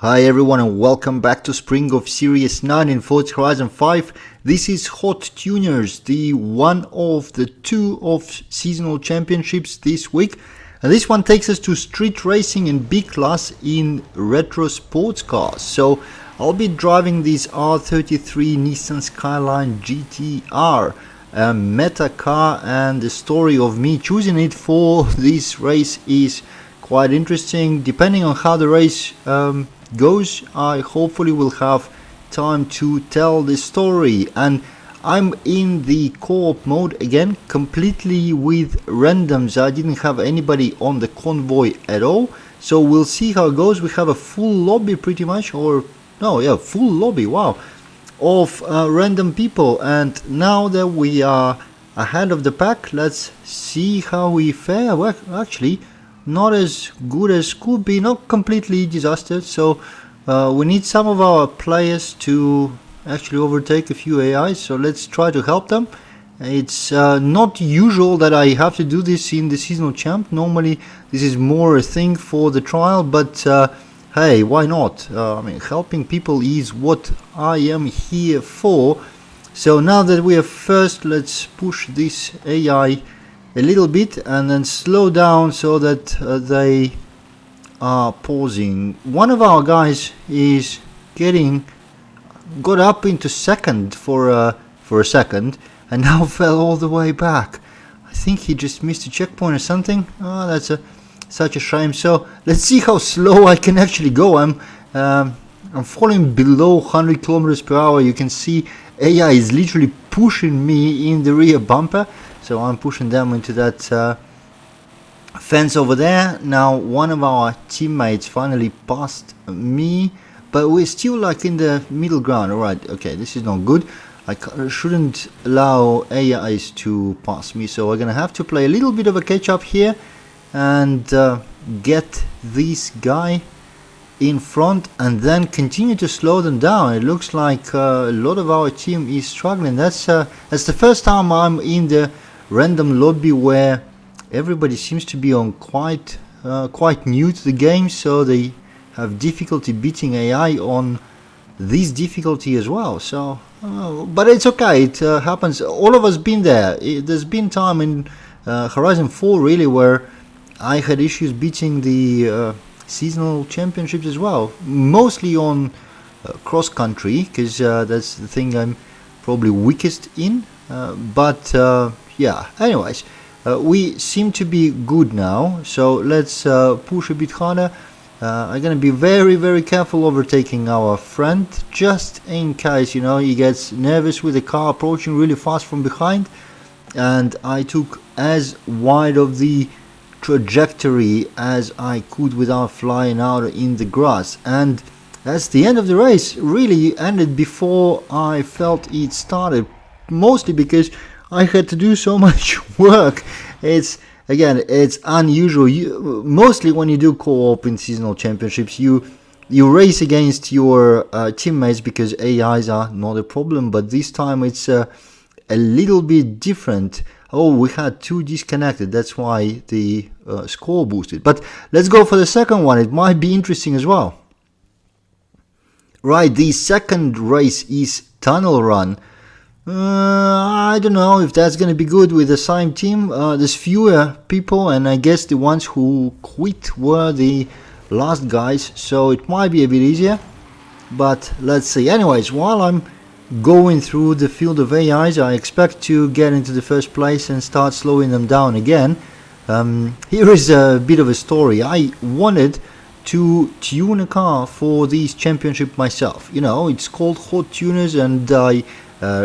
Hi everyone and welcome back to Spring of Series 9 in Forza Horizon 5. This is Hot Tunerz, the one of the two of seasonal championships this week. And this one takes us to street racing in B class in retro sports cars. So I'll be driving this R33 Nissan Skyline GTR, a meta car, and the story of me choosing it for this race is quite interesting. Depending on how the race goes, I hopefully will have time to tell the story. And I'm in the co-op mode again, completely with randoms. I didn't have anybody on the convoy at all, so we'll see how it goes. We have a full lobby pretty much, or no, yeah, full lobby, wow, of random people. And now that we are ahead of the pack, let's see how we fare. Well, actually not as good as could be, not completely disaster. So we need some of our players to actually overtake a few AIs, so let's try to help them. It's not usual that I have to do this in the seasonal champ. Normally this is more a thing for the trial, but hey, why not? I mean, helping people is what I am here for. So now that we are first, let's push this AI a little bit and then slow down so that they are pausing. One of our guys is got up into second for a second and now fell all the way back. I think he just missed a checkpoint or something. Oh, that's such a shame. So let's see how slow I can actually go. I'm falling below 100 kilometers per hour. You can see AI is literally pushing me in the rear bumper. So I'm pushing them into that fence over there. Now one of our teammates finally passed me, but we're still like in the middle ground. Alright, okay, this is not good. I shouldn't allow AIs to pass me, so we're gonna have to play a little bit of a catch up here and get this guy in front and then continue to slow them down. It looks like a lot of our team is struggling. That's the first time I'm in the random lobby where everybody seems to be on quite new to the game, so they have difficulty beating AI on this difficulty as well. So but it's okay, it happens. All of us been there. There's been time in Horizon 4 really where I had issues beating the seasonal championships as well, mostly on cross country, because that's the thing I'm probably weakest in, but yeah, anyways, we seem to be good now, so let's push a bit harder. I'm gonna be very careful overtaking our friend, just in case, you know, he gets nervous with the car approaching really fast from behind. And I took as wide of the trajectory as I could without flying out in the grass, and that's the end of the race. Really ended before I felt it started, mostly because I had to do so much work. It's unusual. Mostly when you do co-op in seasonal championships, you race against your teammates because AIs are not a problem, but this time it's a little bit different. Oh, we had two disconnected, that's why the score boosted. But let's go for the second one, it might be interesting as well. Right, the second race is Tunnel Run. I don't know if that's going to be good with the same team. There's fewer people, and I guess the ones who quit were the last guys, so it might be a bit easier. But let's see. Anyways, while I'm going through the field of AIs, I expect to get into the first place and start slowing them down again. Here is a bit of a story. I wanted to tune a car for this championship myself. You know, it's called Hot Tunerz, and I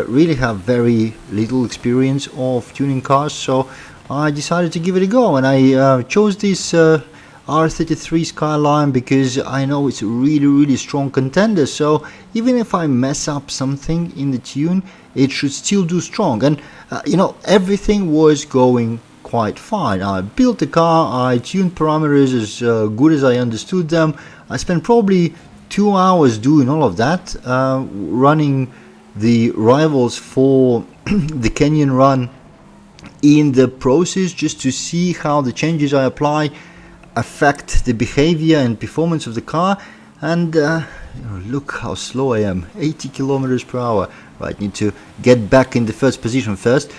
really have very little experience of tuning cars, so I decided to give it a go, and I chose this R33 Skyline because I know it's a really strong contender. So even if I mess up something in the tune, it should still do strong. And you know, everything was going quite fine. I built the car, I tuned parameters as good as I understood them. I spent probably 2 hours doing all of that, running the rivals for the Canyon Run in the process, just to see how the changes I apply affect the behavior and performance of the car. and look how slow I am, 80 kilometers per hour. Right, need to get back in the first position first.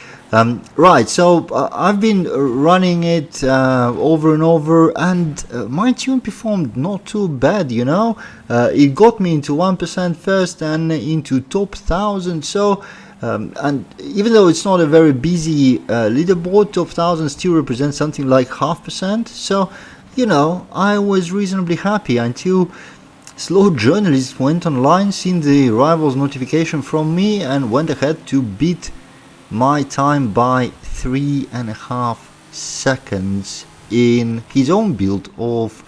Right, so I've been running it over and over, and my tune performed not too bad, you know. It got me into 1% first and into top 1000. So and even though it's not a very busy leaderboard, top 1000 still represents something like 0.5%. So, you know, I was reasonably happy until Slow Journalist went online, seen the rivals notification from me, and went ahead to beat my time by 3.5 seconds in his own build of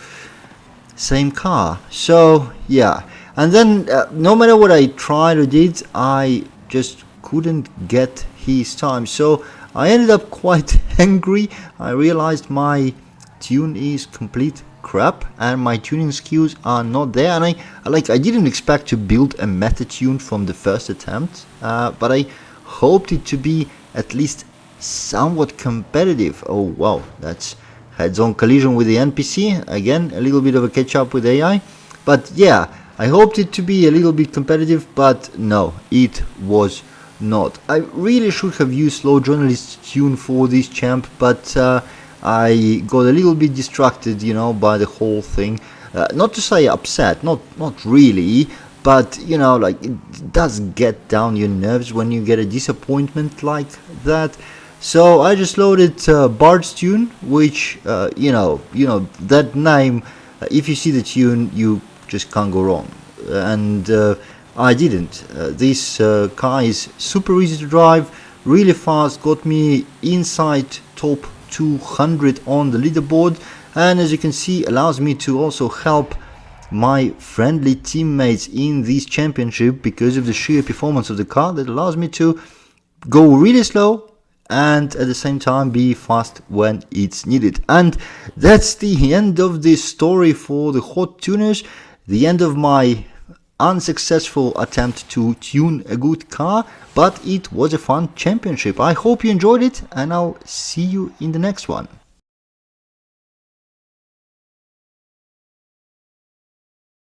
same car. So yeah, and then no matter what I tried or did, I just couldn't get his time. So I ended up quite angry. I realized my tune is complete crap and my tuning skills are not there, and I didn't expect to build a meta tune from the first attempt, but I hoped it to be at least somewhat competitive. Oh wow, that's heads-on collision with the NPC. Again, a little bit of a catch-up with AI, but yeah, I hoped it to be a little bit competitive, but no, it was not. I really should have used Slow Journalist's tune for this champ, but I got a little bit distracted, you know, by the whole thing. Not to say upset, not really, but you know, like, it does get down your nerves when you get a disappointment like that. So I just loaded Bard's tune, which you know that name. If you see the tune, you just can't go wrong. And I didn't. This car is super easy to drive, really fast. Got me inside top 200 on the leaderboard, and as you can see, allows me to also help my friendly teammates in this championship because of the sheer performance of the car that allows me to go really slow and at the same time be fast when it's needed. And that's the end of this story for the Hot Tunerz, the end of my unsuccessful attempt to tune a good car, but it was a fun championship. I hope you enjoyed it, and I'll see you in the next one.